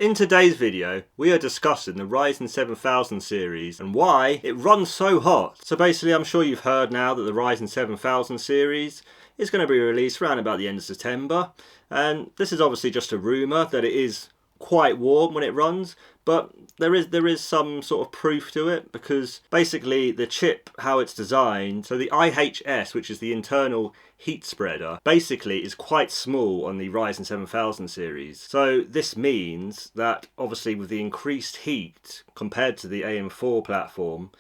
In today's video, we are discussing the Ryzen 7000 series and why it runs so hot. So basically, I'm sure you've heard now that the Ryzen 7000 series is going to be released around about the end of September. And this is obviously just a rumour that it is quite warm when it runs, but there is some sort of proof to it, because basically the chip, how it's designed, so the IHS, which is the internal heat spreader, basically is quite small on the Ryzen 7000 series. So this means that obviously with the increased heat compared to the AM4 platform,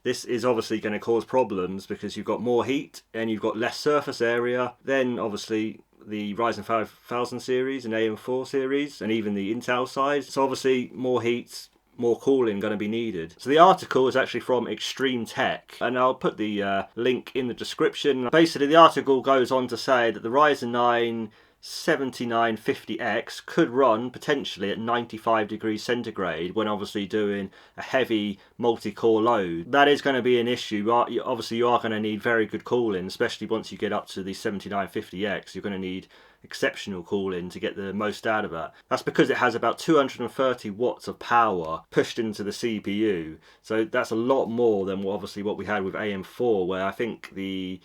this is obviously going to cause problems because you've got more heat and you've got less surface area. Then obviously the Ryzen 5000 series and AM4 series and even the Intel side. So obviously more heat, more cooling going to be needed. So the article is actually from Wccftech, and I'll put the link in the description. Basically the article goes on to say that the Ryzen 9 7950X could run potentially at 95 degrees centigrade when obviously doing a heavy multi-core load. That is going to be an issue. Obviously you are going to need very good cooling, especially once you get up to the 7950X. You're going to need exceptional cooling to get the most out of that. That's because it has about 230 watts of power pushed into the CPU. So that's a lot more than obviously what we had with AM4, where I think the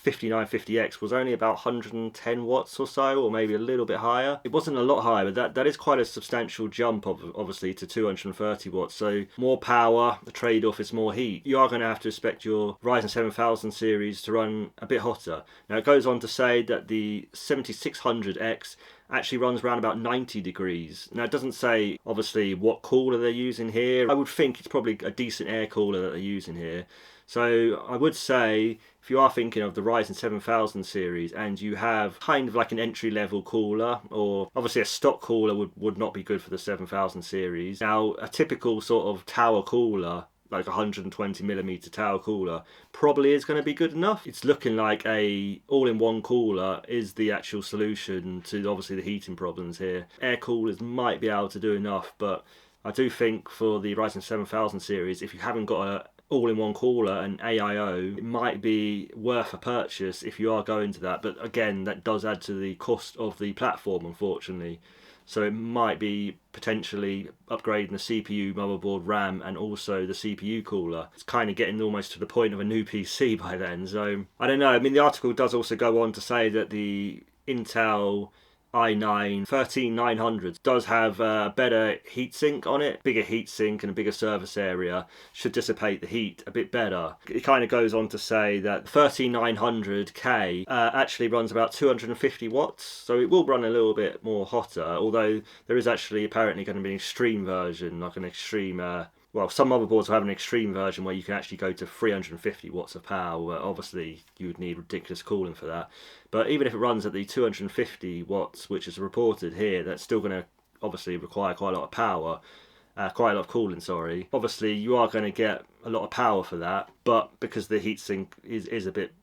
5950X was only about 110 watts or so, or maybe a little bit higher. It wasn't a lot higher, but that is quite a substantial jump obviously to 230 watts. So more power, the trade-off is more heat. You are going to have to expect your Ryzen 7000 series to run a bit hotter. Now it goes on to say that the 7600X actually runs around about 90 degrees. Now it doesn't say obviously what cooler they're using here. I would think it's probably a decent air cooler that they're using here. So I would say if you are thinking of the Ryzen 7000 series and you have kind of like an entry level cooler, or obviously a stock cooler would not be good for the 7000 series. Now a typical sort of tower cooler, like 120mm tower cooler, probably is going to be good enough. It's looking like a all-in-one cooler is the actual solution to obviously the heating problems here. Air coolers might be able to do enough, but I do think for the Ryzen 7000 series, if you haven't got a all-in-one cooler and AIO, it might be worth a purchase if you are going to that. But again, that does add to the cost of the platform, unfortunately. So it might be potentially upgrading the CPU, motherboard, RAM, and also the CPU cooler. It's kind of getting almost to the point of a new PC by then. So I don't know. I mean, the article does also go on to say that the Intel i9 13900 does have a better heatsink on it. Bigger heatsink and a bigger surface area should dissipate the heat a bit better. It kind of goes on to say that 13900K actually runs about 250 watts, so it will run a little bit more hotter, although there is actually apparently going to be an extreme version, like an extreme well, some motherboards will have an extreme version where you can actually go to 350 watts of power. Obviously, you would need ridiculous cooling for that. But even if it runs at the 250 watts, which is reported here, that's still going to obviously require quite a lot of power. Quite a lot of cooling, sorry. Obviously, you are going to get a lot of power for that, but because the heatsink is a bit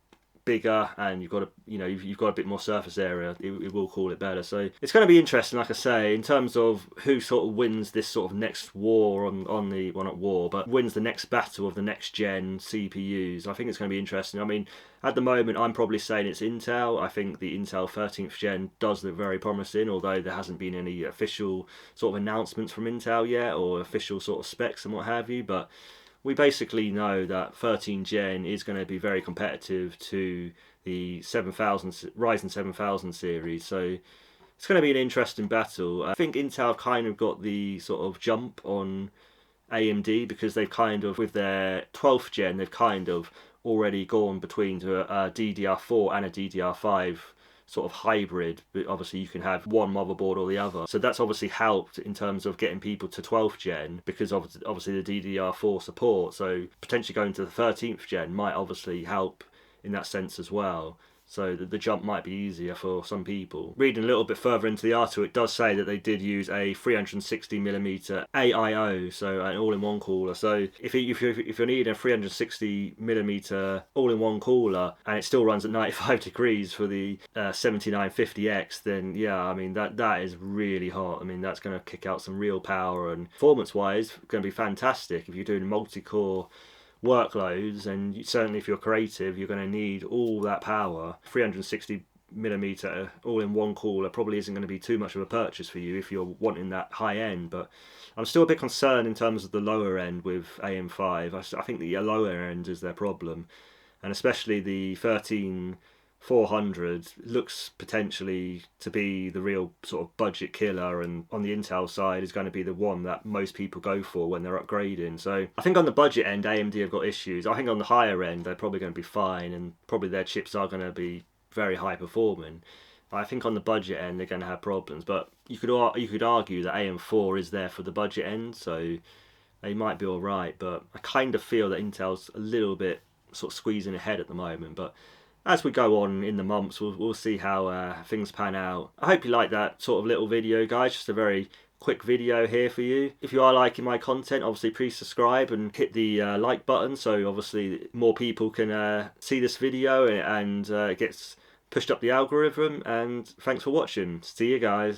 bigger and you've got a bit more surface area, it will cool it better. So it's going to be interesting, like I say, in terms of who sort of wins this sort of next war on the, well, not war, but wins the next battle of the next gen CPUs. I think it's going to be interesting. I mean, at the moment I'm probably saying it's Intel. I think the Intel 13th gen does look very promising, although there hasn't been any official sort of announcements from Intel yet, or official sort of specs and what have you, but we basically know that 13 gen is going to be very competitive to the Ryzen 7000 series, so it's going to be an interesting battle. I think Intel have kind of got the sort of jump on AMD because they've kind of, with their 12th gen, they've kind of already gone between to a DDR4 and a DDR5 sort of hybrid, but obviously you can have one motherboard or the other. So that's obviously helped in terms of getting people to 12th gen because of obviously the DDR4 support. So potentially going to the 13th gen might obviously help in that sense as well. So the jump might be easier for some people. Reading a little bit further into the article, it does say that they did use a 360mm AIO, so an all-in-one cooler. So if you're needing a 360mm all-in-one cooler and it still runs at 95 degrees for the 7950X, then yeah, I mean that is really hot. I mean that's going to kick out some real power, and performance-wise, going to be fantastic if you're doing multi-core workloads, and certainly if you're creative, you're going to need all that power. 360 millimeter all-in-one cooler probably isn't going to be too much of a purchase for you if you're wanting that high end. But I'm still a bit concerned in terms of the lower end with AM5. I think the lower end is their problem, and especially the 13400 looks potentially to be the real sort of budget killer, and on the Intel side is going to be the one that most people go for when they're upgrading. So I think on the budget end AMD have got issues. I think on the higher end they're probably going to be fine, and probably their chips are going to be very high performing. I think on the budget end they're going to have problems, but you could argue that AM4 is there for the budget end, so they might be all right. But I kind of feel that Intel's a little bit sort of squeezing ahead at the moment. But as we go on in the months, we'll see how things pan out. I hope you like that sort of little video, guys. Just a very quick video here for you. If you are liking my content, obviously please subscribe and hit the like button, so obviously more people can see this video, and it gets pushed up the algorithm. And thanks for watching. See you guys.